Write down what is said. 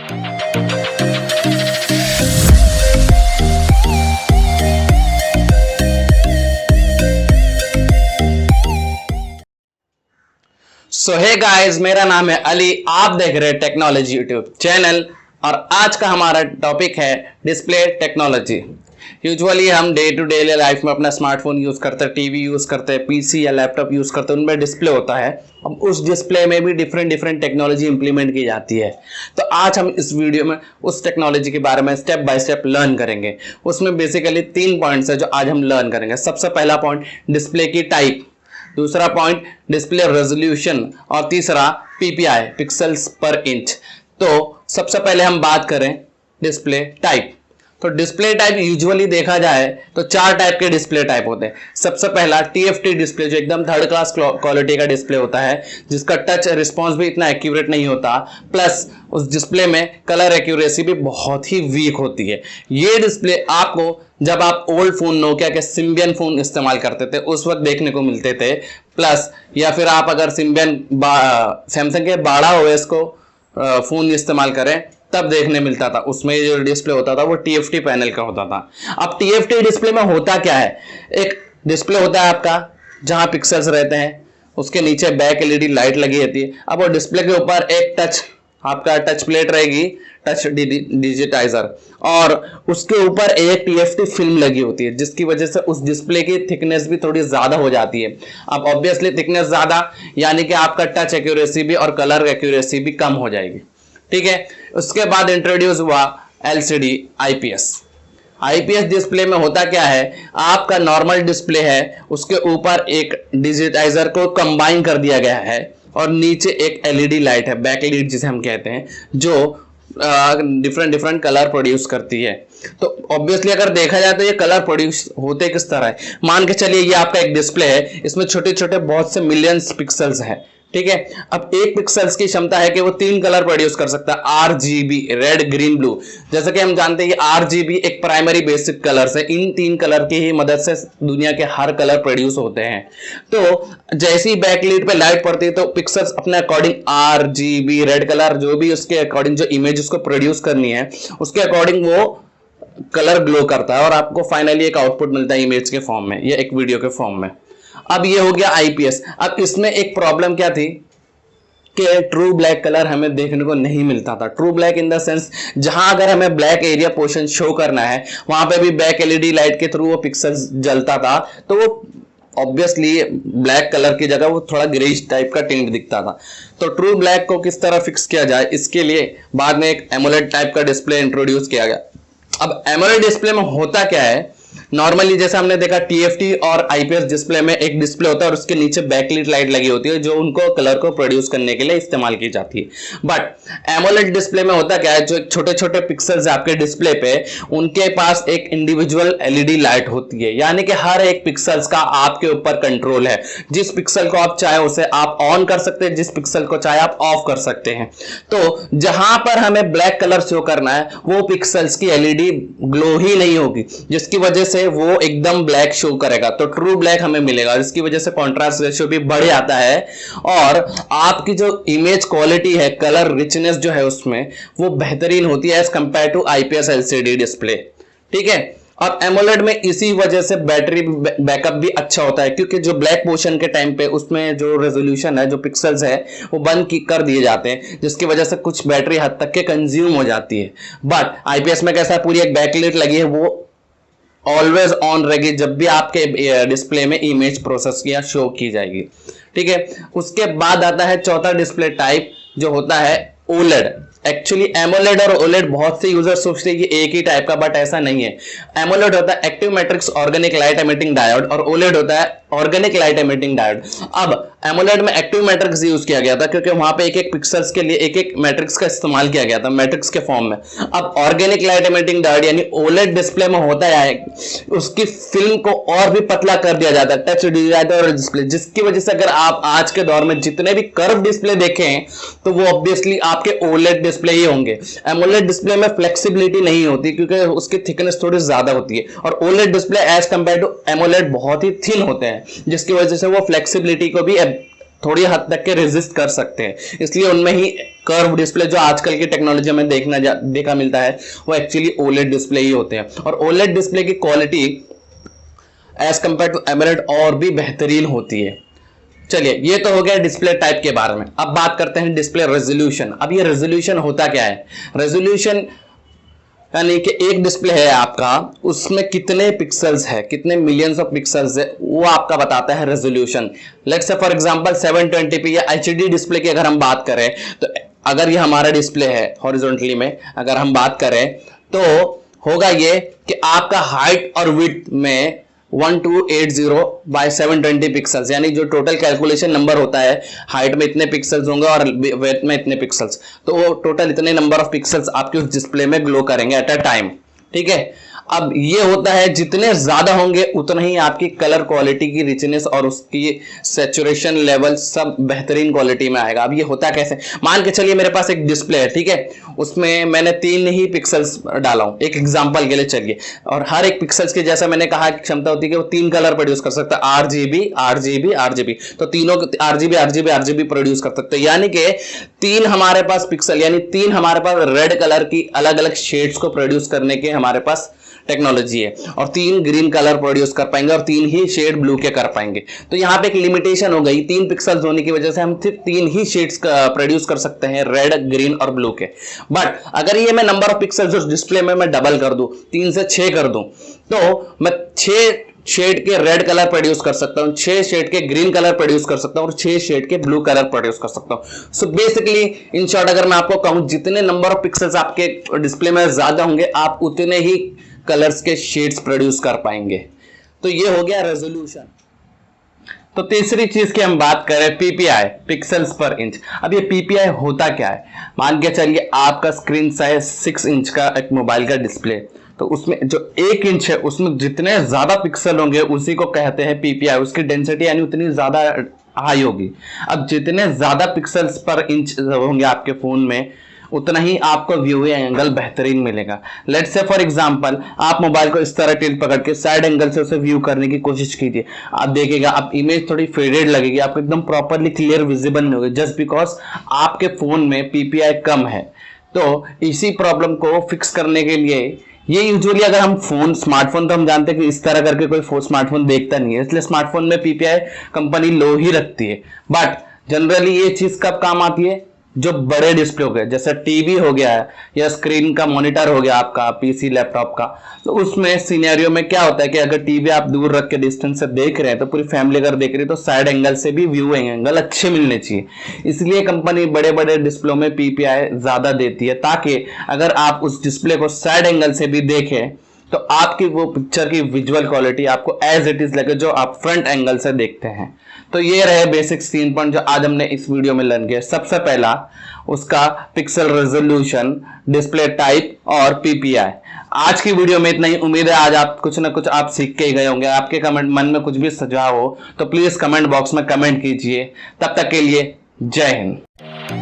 सो hey guys, मेरा नाम है अली। आप देख रहे हैं टेक्नोलॉजी यूट्यूब चैनल और आज का हमारा टॉपिक है डिस्प्ले टेक्नोलॉजी। यूजुअली हम डे टू डे लाइफ में अपना स्मार्टफोन यूज करते हैं, टीवी यूज करते हैं, पीसी या लैपटॉप यूज करते हैं, उनमें डिस्प्ले होता है। अब उस डिस्प्ले में भी डिफरेंट टेक्नोलॉजी इंप्लीमेंट की जाती है। तो आज हम इस वीडियो में उस टेक्नोलॉजी के बारे में स्टेप बाय स्टेप लर्न करेंगे। उसमें बेसिकली 3 पॉइंट्स है जो आज हम लर्न करेंगे। सबसे पहला पॉइंट डिस्प्ले की टाइप, दूसरा पॉइंट डिस्प्ले रेजोल्यूशन और तीसरा पीपीआई पिक्सल्स पर इंच। तो सबसे पहले हम बात करें डिस्प्ले टाइप। तो डिस्प्ले टाइप यूजुअली देखा जाए तो 4 टाइप के डिस्प्ले टाइप होते हैं। सबसे पहला टीएफटी डिस्प्ले, जो एकदम थर्ड क्लास क्वालिटी का डिस्प्ले होता है, जिसका टच रिस्पॉन्स भी इतना एक्यूरेट नहीं होता, प्लस उस डिस्प्ले में कलर एक्यूरेसी भी बहुत ही वीक होती है। ये डिस्प्ले आपको जब आप ओल्ड फोन नोकिया के सिम्बियन फोन इस्तेमाल करते थे उस वक्त देखने को मिलते थे, प्लस या फिर आप अगर सिम्बियन सैमसंग के बाड़ा ओएस को फोन इस्तेमाल करें तब देखने मिलता था। उसमें जो डिस्प्ले होता था वो टीएफटी पैनल का होता था। अब टीएफटी डिस्प्ले में होता क्या है, एक डिस्प्ले होता है आपका जहां पिक्सल्स रहते हैं, उसके नीचे बैक एलईडी लाइट लगी रहती है। अब वो डिस्प्ले के ऊपर एक आपका टच प्लेट रहेगी, टच डिजिटाइजर, और उसके ऊपर एक टीएफटी फिल्म लगी होती है, जिसकी वजह से उस डिस्प्ले की थिकनेस भी थोड़ी ज्यादा हो जाती है। अब ऑब्वियसली थिकनेस ज्यादा यानी कि आपका टच एक्यूरेसी भी और कलर एक्यूरेसी भी कम हो जाएगी। ठीक है, उसके बाद इंट्रोड्यूस हुआ एलसीडी आईपीएस डिस्प्ले में होता क्या है, आपका नॉर्मल डिस्प्ले है, उसके ऊपर एक डिजिटाइजर को कंबाइन कर दिया गया है और नीचे एक एलईडी लाइट है, बैकलाइट जिसे हम कहते हैं, जो डिफरेंट कलर प्रोड्यूस करती है। तो ऑब्वियसली अगर देखा जाए तो ये कलर प्रोड्यूस होते किस तरह है, मान के चलिए ये आपका एक डिस्प्ले है, इसमें छोटे छोटे बहुत से मिलियंस पिक्सल्स हैं। ठीक है, अब एक पिक्सल्स की क्षमता है कि वो 3 कलर प्रोड्यूस कर सकता है, आरजीबी, रेड ग्रीन ब्लू। जैसा कि हम जानते हैं आरजीबी एक प्राइमरी बेसिक कलर है, इन 3 कलर की ही मदद से दुनिया के हर कलर प्रोड्यूस होते हैं। तो जैसी बैकलाइट पे लाइट पड़ती है तो पिक्सल्स अपने अकॉर्डिंग आरजीबी, रेड कलर, जो भी उसके अकॉर्डिंग जो इमेज उसको प्रोड्यूस करनी है उसके अकॉर्डिंग वो कलर ग्लो करता है और आपको फाइनली एक आउटपुट मिलता है इमेज के फॉर्म में या एक वीडियो के फॉर्म में। अब ये हो गया आईपीएस। अब इसमें एक प्रॉब्लम क्या थी कि ट्रू ब्लैक कलर हमें देखने को नहीं मिलता था। True black in the sense जहां अगर हमें ब्लैक एरिया पोर्शन शो करना है वहां पे भी बैक एलईडी लाइट के थ्रू वो पिक्सल्स जलता था, तो वो ऑब्वियसली ब्लैक कलर की जगह वो थोड़ा ग्रेइश टाइप का टिंट दिखता था। तो ट्रू ब्लैक को किस तरह फिक्स किया जाए, इसके लिए बाद में एक एमोलेड टाइप का डिस्प्ले इंट्रोड्यूस किया गया। अब एमोलेड डिस्प्ले में होता क्या है, नॉर्मली जैसे हमने देखा टीएफटी और आईपीएस डिस्प्ले में एक डिस्प्ले होता है और उसके नीचे बैकलाइट लाइट लगी होती है जो उनको कलर को प्रोड्यूस करने के लिए इस्तेमाल की जाती है। बट एमोलेड डिस्प्ले में होता क्या है, जो छोटे छोटे पिक्सल्स आपके डिस्प्ले पे, उनके पास एक इंडिविजुअल एलईडी लाइट होती है, यानी कि हर एक पिक्सल्स का आपके ऊपर कंट्रोल है। जिस पिक्सल को आप चाहे उसे आप ऑन कर सकते हैं, जिस पिक्सल को चाहे आप ऑफ कर सकते हैं। तो जहां पर हमें ब्लैक कलर शो करना है वो पिक्सल्स की एलईडी ग्लो ही नहीं होगी, जिसकी वजह से वो एकदम ब्लैक शो करेगा। तो ट्रू ब्लैक हमें मिलेगा, इसकी वजह से कॉन्ट्रास्ट रेशियो भी बढ़ जाता है और आपकी जो इमेज क्वालिटी है, कलर रिचनेस जो है उसमें वो बेहतरीन होती है as compare to IPS LCD display. ठीक है, और एमोलेड में इसी वजह से बैटरी बैकअप भी अच्छा होता है, क्योंकि जो ब्लैक पोर्शन के टाइम पे उसमें जो रेजोल्यूशन है, जो पिक्सल्स है वो बंद कर दिए जाते हैं, जिसकी वजह से कुछ बैटरी हद तक के कंज्यूम हो जाती है। बट आईपीएस में कैसा है, पूरी एक बैकलाइट लगी है, वो ऑलवेज ऑन रहेगी जब भी आपके डिस्प्ले में इमेज प्रोसेस या शो की जाएगी। ठीक है, उसके बाद आता है चौथा डिस्प्ले टाइप जो होता है ओलेड। एक्चुअली एमोलेड और ओलेड बहुत से यूजर सोचते हैं कि एक ही टाइप का, बट ऐसा नहीं है। एमोलेड होता है active matrix organic light emitting diode और ओलेड होता है ऑर्गेनिक लाइट एमिटिंग डायोड। अब एमोलेड में एक्टिव मैट्रिक्स यूज किया गया था क्योंकि वहां पे एक एक पिक्सल्स के लिए एक एक मैट्रिक्स का इस्तेमाल किया गया था मैट्रिक्स के फॉर्म में। अब ऑर्गेनिक लाइट एमिटिंग डायोड यानी ओलेड डिस्प्ले में होता है उसकी फिल्म को और भी पतला कर दिया जाता है, टच डिजिटाइजर डिस्प्ले, जिसकी वजह से अगर आप आज के दौर में जितने भी कर्व डिस्प्ले देखें तो वो ऑब्वियसली आपके ओलेड डिस्प्ले ही होंगे। एमोलेड डिस्प्ले में फ्लेक्सिबिलिटी नहीं होती क्योंकि उसकी थिकनेस थोड़ी ज्यादा होती है और OLED display as compare to AMOLED बहुत ही थिन होते हैं, जिसकी वजह से वो फ्लेक्सिबिलिटी को भी थोड़ी हद तक के रेजिस्ट कर सकते हैं, इसलिए उनमें ही कर्व डिस्प्ले जो आजकल की टेक्नोलॉजी में देखा मिलता है वो एक्चुअली ओलेड डिस्प्ले ही होते हैं। और ओलेड डिस्प्ले की quality as compare to AMOLED और भी बेहतरीन होती है। चलिए, ये तो हो गया डिस्प्ले टाइप के बारे में। अब बात करते हैं डिस्प्ले रेजोल्यूशन। अब ये रेजोल्यूशन होता क्या है? रेजोल्यूशन यानी कि एक डिस्प्ले है आपका, उसमें कितने पिक्सल्स है, कितने मिलियंस ऑफ पिक्सल्स है, वो आपका बताता है resolution. Let's say for example 720p या एचडी डिस्प्ले की अगर हम बात करें, तो अगर ये हमारा डिस्प्ले है हॉरिजॉन्टली में अगर हम बात करें, तो होगा ये कि आपका हाइट और विड्थ में 1280 बाय 720 पिक्सल्स, यानी जो टोटल कैलकुलेशन नंबर होता है, हाइट में इतने पिक्सल्स होंगे और वेथ में इतने पिक्सल्स, तो वो टोटल इतने नंबर ऑफ पिक्सल्स आपके उस डिस्प्ले में ग्लो करेंगे एट अ टाइम। ठीक है, अब ये होता है जितने ज्यादा होंगे उतना ही आपकी कलर क्वालिटी की रिचनेस और उसकी सैचुरेशन लेवल सब बेहतरीन क्वालिटी में आएगा। अब ये होता कैसे? मान के चलिए मेरे पास एक डिस्प्ले है, ठीक है, उसमें मैंने 3 ही पिक्सल्स डाला हूं एक एग्जांपल के लिए, चलिए, और हर एक पिक्सल्स की जैसा मैंने कहा कि क्षमता होती है कि वो 3 कलर प्रोड्यूस कर सकता है, RGB RGB RGB, तो तीनों RGB RGB RGB प्रोड्यूस कर सकते हैं, यानी कि 3 हमारे पास पिक्सल, यानी 3 हमारे पास रेड कलर की अलग अलग शेड्स को प्रोड्यूस करने के हमारे पास टेक्नोलॉजी है, और 3 ग्रीन कलर प्रोड्यूस कर पाएंगे और 3 ही शेड ब्लू के कर पाएंगे। तो यहां पे एक लिमिटेशन हो गई, 3 पिक्सल्स होने की वजह से हम सिर्फ 3 ही शेड्स प्रोड्यूस कर सकते हैं, रेड, ग्रीन और ब्लू के। बट अगर ये मैं नंबर ऑफ पिक्सल्स उस डिस्प्ले में मैं डबल कर दूं, 3 से 6 कर दूं, तो मैं 6 शेड के रेड कलर प्रोड्यूस कर सकता हूं, 6 शेड के ग्रीन कलर प्रोड्यूस कर सकता हूं और 6 शेड के ब्लू कलर प्रोड्यूस कर सकता हूं। सो बेसिकली इन शॉर्ट अगर मैं आपको कहूं, जितने नंबर ऑफ पिक्सल्स आपके डिस्प्ले में ज्यादा होंगे, आप उतने ही कलर्स के शेड्स प्रोड्यूस कर पाएंगे। तो ये हो गया रेजोल्यूशन। तो तीसरी चीज की हम बात करें, पीपीआई, पिक्सल्स पर इंच। अब ये पीपीआई होता क्या है? मान के चलिए आपका स्क्रीन साइज 6 इंच का एक मोबाइल का डिस्प्ले, तो उसमें जो 1 इंच है उसमें जितने ज्यादा पिक्सल होंगे उसी को कहते हैं पीपीआई, उसकी डेंसिटी यानी उतनी ज्यादा हाई होगी। अब जितने ज्यादा पिक्सल्स पर इंच होंगे आपके फोन में, उतना ही आपको व्यू एंगल बेहतरीन मिलेगा। लेट्स से फॉर एग्जांपल आप मोबाइल को इस तरह टिल्ट पकड़ के साइड एंगल से उसे व्यू करने की कोशिश कीजिए, आप देखिएगा आप इमेज थोड़ी फेडेड लगेगी, आपको एकदम प्रॉपरली क्लियर विजिबल नहीं होगी, जस्ट बिकॉज आपके फोन में पीपीआई कम है। तो इसी प्रॉब्लम को फिक्स करने के लिए ये यूजुअली अगर हम फोन, स्मार्टफोन तो हम जानते हैं कि इस तरह करके कोई स्मार्टफोन देखता नहीं है, इसलिए स्मार्टफोन में पीपीआई कंपनी लो ही रखती है। बट जनरली ये चीज कब काम आती है? जो बड़े डिस्प्ले हो गए, जैसे टीवी हो गया है या स्क्रीन का मॉनिटर हो गया आपका पीसी लैपटॉप का, तो उसमें सिनेरियो में क्या होता है कि अगर टीवी आप दूर रख के डिस्टेंस से देख रहे हैं, तो पूरी फैमिली अगर देख रही है तो साइड एंगल से भी व्यू एंगल अच्छे मिलने चाहिए। इसलिए कंपनी बड़े बड़े डिस्प्ले में पीपीआई ज्यादा देती है, ताकि अगर आप उस डिस्प्ले को साइड एंगल से भी देखें तो आपकी वो पिक्चर की विजुअल क्वालिटी आपको एज इट इज लगे जो आप फ्रंट एंगल से देखते हैं। तो ये रहे बेसिक 3 पॉइंट जो आज हमने इस वीडियो में लर्न किया। सबसे पहला उसका पिक्सल रेजोल्यूशन, डिस्प्ले टाइप और पीपीआई। आज की वीडियो में इतना ही। उम्मीद है आज आप कुछ ना कुछ आप सीख के ही गए होंगे। आपके कमेंट मन में कुछ भी सुझाव हो तो प्लीज कमेंट बॉक्स में कमेंट कीजिए। तब तक के लिए जय हिंद।